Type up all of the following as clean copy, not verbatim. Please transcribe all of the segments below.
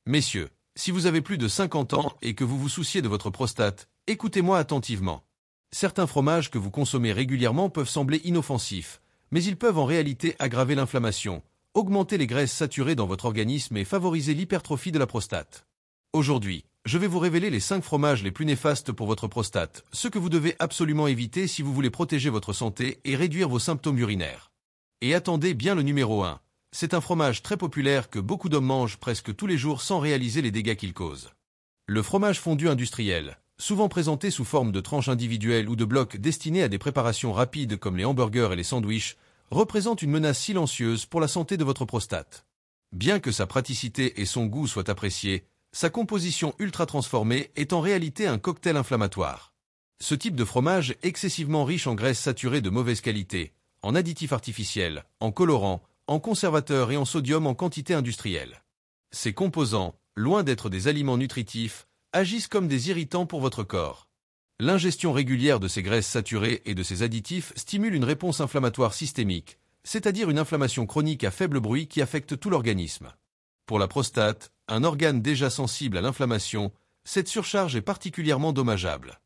Messieurs, si vous avez plus de 50 ans et que vous vous souciez de votre prostate, écoutez-moi attentivement. Certains fromages que vous consommez régulièrement peuvent sembler inoffensifs, mais ils peuvent en réalité aggraver l'inflammation, augmenter les graisses saturées dans votre organisme et favoriser l'hypertrophie de la prostate. Aujourd'hui, je vais vous révéler les 5 fromages les plus néfastes pour votre prostate, ce que vous devez absolument éviter si vous voulez protéger votre santé et réduire vos symptômes urinaires. Et attendez bien le numéro 1. C'est un fromage très populaire que beaucoup d'hommes mangent presque tous les jours sans réaliser les dégâts qu'il cause. Le fromage fondu industriel, souvent présenté sous forme de tranches individuelles ou de blocs destinés à des préparations rapides comme les hamburgers et les sandwichs, représente une menace silencieuse pour la santé de votre prostate. Bien que sa praticité et son goût soient appréciés, sa composition ultra transformée est en réalité un cocktail inflammatoire. Ce type de fromage est excessivement riche en graisses saturées de mauvaise qualité, en additifs artificiels, en colorants, en conservateurs et en sodium en quantité industrielle. Ces composants, loin d'être des aliments nutritifs, agissent comme des irritants pour votre corps. L'ingestion régulière de ces graisses saturées et de ces additifs stimule une réponse inflammatoire systémique, c'est-à-dire une inflammation chronique à faible bruit qui affecte tout l'organisme. Pour la prostate, un organe déjà sensible à l'inflammation, cette surcharge est particulièrement dommageable.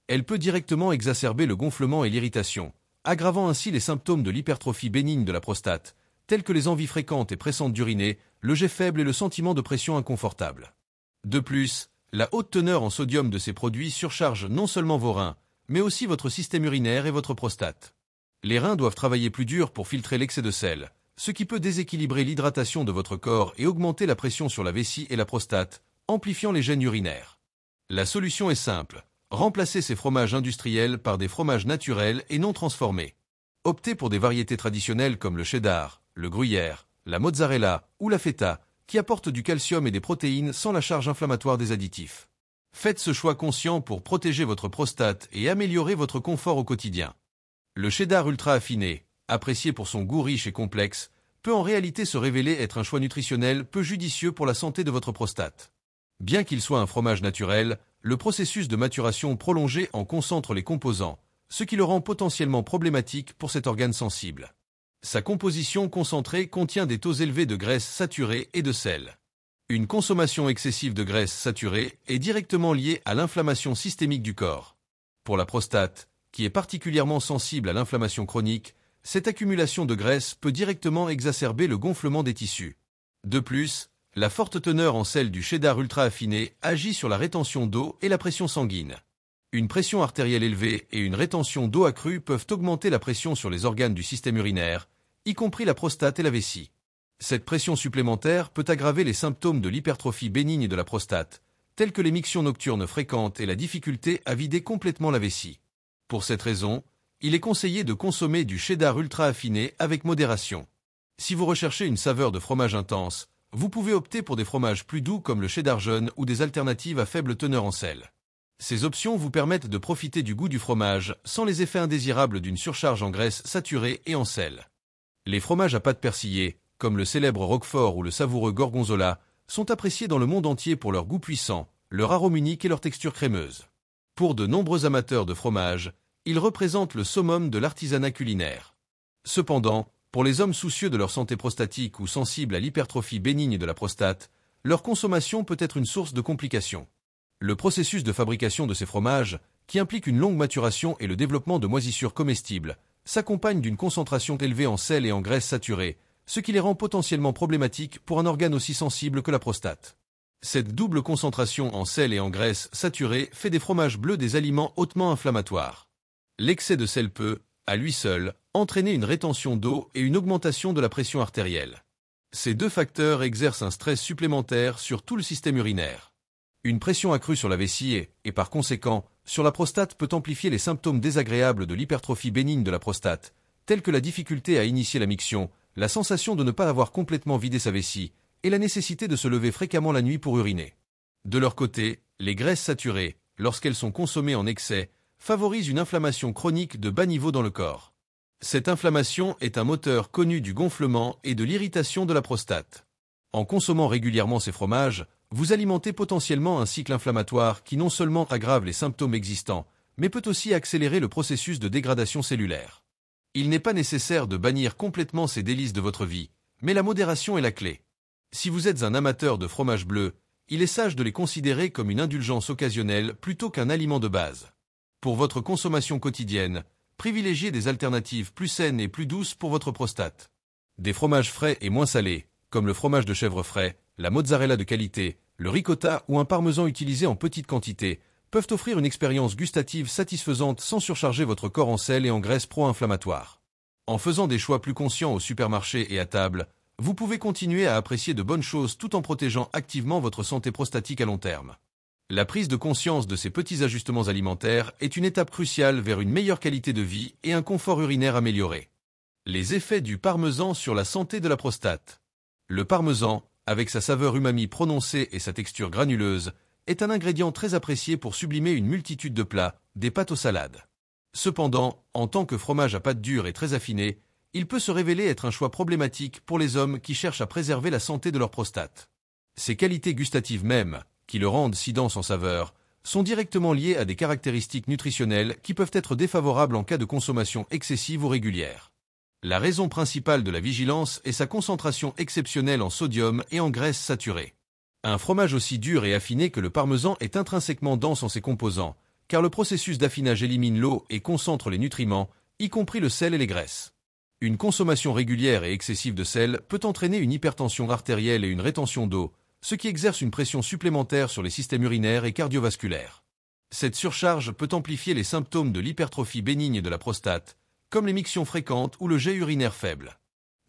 Elle peut directement exacerber le gonflement et l'irritation, aggravant ainsi les symptômes de l'hypertrophie bénigne de la prostate, tels que les envies fréquentes et pressantes d'uriner, le jet faible et le sentiment de pression inconfortable. De plus, la haute teneur en sodium de ces produits surcharge non seulement vos reins, mais aussi votre système urinaire et votre prostate. Les reins doivent travailler plus dur pour filtrer l'excès de sel, ce qui peut déséquilibrer l'hydratation de votre corps et augmenter la pression sur la vessie et la prostate, amplifiant les gènes urinaires. La solution est simple, remplacez ces fromages industriels par des fromages naturels et non transformés. Optez pour des variétés traditionnelles comme le cheddar, le gruyère, la mozzarella ou la feta, qui apportent du calcium et des protéines sans la charge inflammatoire des additifs. Faites ce choix conscient pour protéger votre prostate et améliorer votre confort au quotidien. Le cheddar ultra affiné, apprécié pour son goût riche et complexe, peut en réalité se révéler être un choix nutritionnel peu judicieux pour la santé de votre prostate. Bien qu'il soit un fromage naturel, le processus de maturation prolongé en concentre les composants, ce qui le rend potentiellement problématique pour cet organe sensible. Sa composition concentrée contient des taux élevés de graisses saturées et de sel. Une consommation excessive de graisses saturées est directement liée à l'inflammation systémique du corps. Pour la prostate, qui est particulièrement sensible à l'inflammation chronique, cette accumulation de graisse peut directement exacerber le gonflement des tissus. De plus, la forte teneur en sel du cheddar ultra affiné agit sur la rétention d'eau et la pression sanguine. Une pression artérielle élevée et une rétention d'eau accrue peuvent augmenter la pression sur les organes du système urinaire, y compris la prostate et la vessie. Cette pression supplémentaire peut aggraver les symptômes de l'hypertrophie bénigne de la prostate, tels que les mictions nocturnes fréquentes et la difficulté à vider complètement la vessie. Pour cette raison, il est conseillé de consommer du cheddar ultra affiné avec modération. Si vous recherchez une saveur de fromage intense, vous pouvez opter pour des fromages plus doux comme le cheddar jeune ou des alternatives à faible teneur en sel. Ces options vous permettent de profiter du goût du fromage sans les effets indésirables d'une surcharge en graisse saturée et en sel. Les fromages à pâte persillée, comme le célèbre Roquefort ou le savoureux Gorgonzola, sont appréciés dans le monde entier pour leur goût puissant, leur arôme unique et leur texture crémeuse. Pour de nombreux amateurs de fromage, ils représentent le summum de l'artisanat culinaire. Cependant, pour les hommes soucieux de leur santé prostatique ou sensibles à l'hypertrophie bénigne de la prostate, leur consommation peut être une source de complications. Le processus de fabrication de ces fromages, qui implique une longue maturation et le développement de moisissures comestibles, s'accompagne d'une concentration élevée en sel et en graisse saturée, ce qui les rend potentiellement problématiques pour un organe aussi sensible que la prostate. Cette double concentration en sel et en graisse saturée fait des fromages bleus des aliments hautement inflammatoires. L'excès de sel peut, à lui seul, entraîner une rétention d'eau et une augmentation de la pression artérielle. Ces deux facteurs exercent un stress supplémentaire sur tout le système urinaire. Une pression accrue sur la vessie et, par conséquent, sur la prostate peut amplifier les symptômes désagréables de l'hypertrophie bénigne de la prostate, tels que la difficulté à initier la miction, la sensation de ne pas avoir complètement vidé sa vessie, et la nécessité de se lever fréquemment la nuit pour uriner. De leur côté, les graisses saturées, lorsqu'elles sont consommées en excès, favorisent une inflammation chronique de bas niveau dans le corps. Cette inflammation est un moteur connu du gonflement et de l'irritation de la prostate. En consommant régulièrement ces fromages, vous alimentez potentiellement un cycle inflammatoire qui non seulement aggrave les symptômes existants, mais peut aussi accélérer le processus de dégradation cellulaire. Il n'est pas nécessaire de bannir complètement ces délices de votre vie, mais la modération est la clé. Si vous êtes un amateur de fromage bleu, il est sage de les considérer comme une indulgence occasionnelle plutôt qu'un aliment de base. Pour votre consommation quotidienne, privilégiez des alternatives plus saines et plus douces pour votre prostate. Des fromages frais et moins salés, comme le fromage de chèvre frais, la mozzarella de qualité, le ricotta ou un parmesan utilisé en petite quantité, peuvent offrir une expérience gustative satisfaisante sans surcharger votre corps en sel et en graisses pro-inflammatoires. En faisant des choix plus conscients au supermarché et à table, vous pouvez continuer à apprécier de bonnes choses tout en protégeant activement votre santé prostatique à long terme. La prise de conscience de ces petits ajustements alimentaires est une étape cruciale vers une meilleure qualité de vie et un confort urinaire amélioré. Les effets du parmesan sur la santé de la prostate. Le parmesan, avec sa saveur umami prononcée et sa texture granuleuse, est un ingrédient très apprécié pour sublimer une multitude de plats, des pâtes aux salades. Cependant, en tant que fromage à pâte dure et très affiné, il peut se révéler être un choix problématique pour les hommes qui cherchent à préserver la santé de leur prostate. Ses qualités gustatives mêmes, qui le rendent si dense en saveur, sont directement liées à des caractéristiques nutritionnelles qui peuvent être défavorables en cas de consommation excessive ou régulière. La raison principale de la vigilance est sa concentration exceptionnelle en sodium et en graisses saturées. Un fromage aussi dur et affiné que le parmesan est intrinsèquement dense en ses composants, car le processus d'affinage élimine l'eau et concentre les nutriments, y compris le sel et les graisses. Une consommation régulière et excessive de sel peut entraîner une hypertension artérielle et une rétention d'eau, ce qui exerce une pression supplémentaire sur les systèmes urinaires et cardiovasculaires. Cette surcharge peut amplifier les symptômes de l'hypertrophie bénigne de la prostate, comme les mictions fréquentes ou le jet urinaire faible.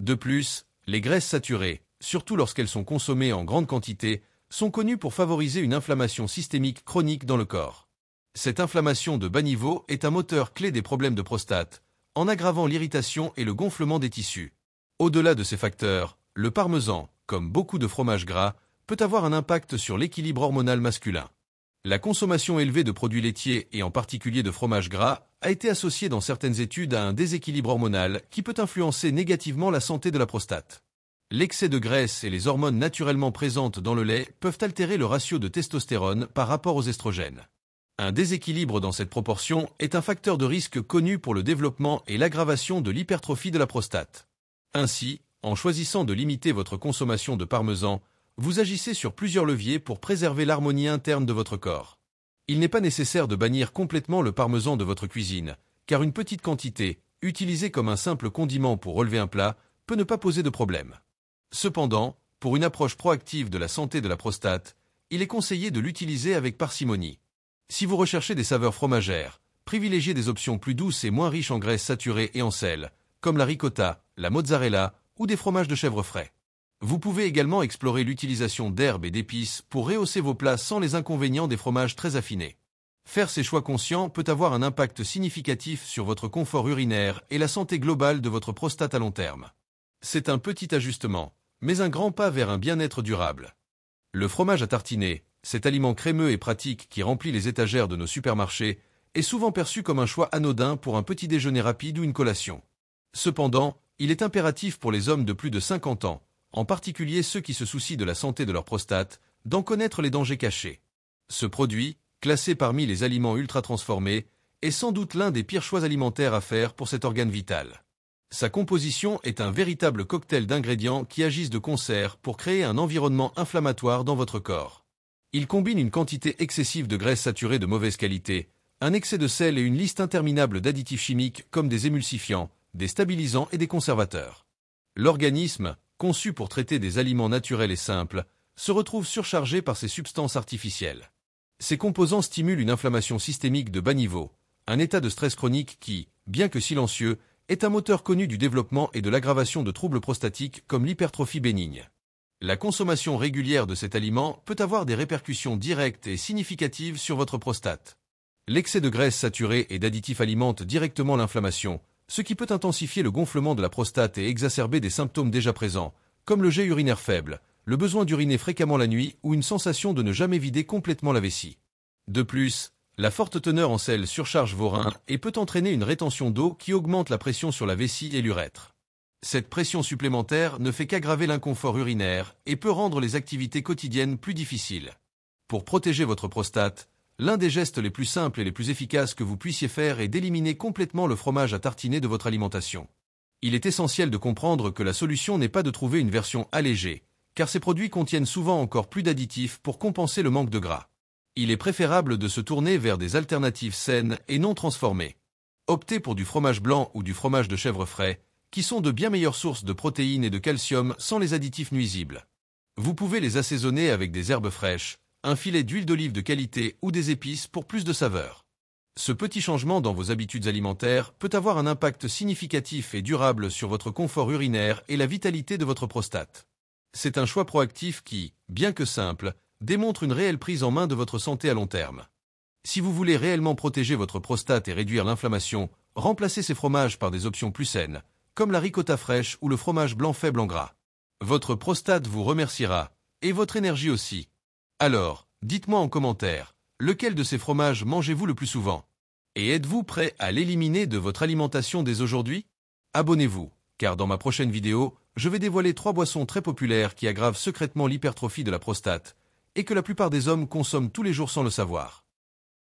De plus, les graisses saturées, surtout lorsqu'elles sont consommées en grande quantité, sont connues pour favoriser une inflammation systémique chronique dans le corps. Cette inflammation de bas niveau est un moteur clé des problèmes de prostate, en aggravant l'irritation et le gonflement des tissus. Au-delà de ces facteurs, le parmesan, comme beaucoup de fromages gras, peut avoir un impact sur l'équilibre hormonal masculin. La consommation élevée de produits laitiers et en particulier de fromages gras a été associée dans certaines études à un déséquilibre hormonal qui peut influencer négativement la santé de la prostate. L'excès de graisse et les hormones naturellement présentes dans le lait peuvent altérer le ratio de testostérone par rapport aux estrogènes. Un déséquilibre dans cette proportion est un facteur de risque connu pour le développement et l'aggravation de l'hypertrophie de la prostate. Ainsi, en choisissant de limiter votre consommation de parmesan, vous agissez sur plusieurs leviers pour préserver l'harmonie interne de votre corps. Il n'est pas nécessaire de bannir complètement le parmesan de votre cuisine, car une petite quantité, utilisée comme un simple condiment pour relever un plat, peut ne pas poser de problème. Cependant, pour une approche proactive de la santé de la prostate, il est conseillé de l'utiliser avec parcimonie. Si vous recherchez des saveurs fromagères, privilégiez des options plus douces et moins riches en graisses saturées et en sel, comme la ricotta, la mozzarella ou des fromages de chèvre frais. Vous pouvez également explorer l'utilisation d'herbes et d'épices pour rehausser vos plats sans les inconvénients des fromages très affinés. Faire ces choix conscients peut avoir un impact significatif sur votre confort urinaire et la santé globale de votre prostate à long terme. C'est un petit ajustement, mais un grand pas vers un bien-être durable. Le fromage à tartiner, cet aliment crémeux et pratique qui remplit les étagères de nos supermarchés, est souvent perçu comme un choix anodin pour un petit déjeuner rapide ou une collation. Cependant, il est impératif pour les hommes de plus de 50 ans, en particulier ceux qui se soucient de la santé de leur prostate, d'en connaître les dangers cachés. Ce produit, classé parmi les aliments ultra-transformés, est sans doute l'un des pires choix alimentaires à faire pour cet organe vital. Sa composition est un véritable cocktail d'ingrédients qui agissent de concert pour créer un environnement inflammatoire dans votre corps. Il combine une quantité excessive de graisses saturées de mauvaise qualité, un excès de sel et une liste interminable d'additifs chimiques comme des émulsifiants, des stabilisants et des conservateurs. L'organisme, conçu pour traiter des aliments naturels et simples, se retrouve surchargé par ces substances artificielles. Ces composants stimulent une inflammation systémique de bas niveau, un état de stress chronique qui, bien que silencieux, est un moteur connu du développement et de l'aggravation de troubles prostatiques comme l'hypertrophie bénigne. La consommation régulière de cet aliment peut avoir des répercussions directes et significatives sur votre prostate. L'excès de graisses saturées et d'additifs alimente directement l'inflammation, ce qui peut intensifier le gonflement de la prostate et exacerber des symptômes déjà présents, comme le jet urinaire faible, le besoin d'uriner fréquemment la nuit ou une sensation de ne jamais vider complètement la vessie. De plus, la forte teneur en sel surcharge vos reins et peut entraîner une rétention d'eau qui augmente la pression sur la vessie et l'urètre. Cette pression supplémentaire ne fait qu'aggraver l'inconfort urinaire et peut rendre les activités quotidiennes plus difficiles. Pour protéger votre prostate, l'un des gestes les plus simples et les plus efficaces que vous puissiez faire est d'éliminer complètement le fromage à tartiner de votre alimentation. Il est essentiel de comprendre que la solution n'est pas de trouver une version allégée, car ces produits contiennent souvent encore plus d'additifs pour compenser le manque de gras. Il est préférable de se tourner vers des alternatives saines et non transformées. Optez pour du fromage blanc ou du fromage de chèvre frais, qui sont de bien meilleures sources de protéines et de calcium sans les additifs nuisibles. Vous pouvez les assaisonner avec des herbes fraîches, un filet d'huile d'olive de qualité ou des épices pour plus de saveur. Ce petit changement dans vos habitudes alimentaires peut avoir un impact significatif et durable sur votre confort urinaire et la vitalité de votre prostate. C'est un choix proactif qui, bien que simple, démontre une réelle prise en main de votre santé à long terme. Si vous voulez réellement protéger votre prostate et réduire l'inflammation, remplacez ces fromages par des options plus saines, comme la ricotta fraîche ou le fromage blanc faible en gras. Votre prostate vous remerciera, et votre énergie aussi. Alors, dites-moi en commentaire, lequel de ces fromages mangez-vous le plus souvent? Et êtes-vous prêt à l'éliminer de votre alimentation dès aujourd'hui? Abonnez-vous, car dans ma prochaine vidéo, je vais dévoiler 3 boissons très populaires qui aggravent secrètement l'hypertrophie de la prostate, et que la plupart des hommes consomment tous les jours sans le savoir.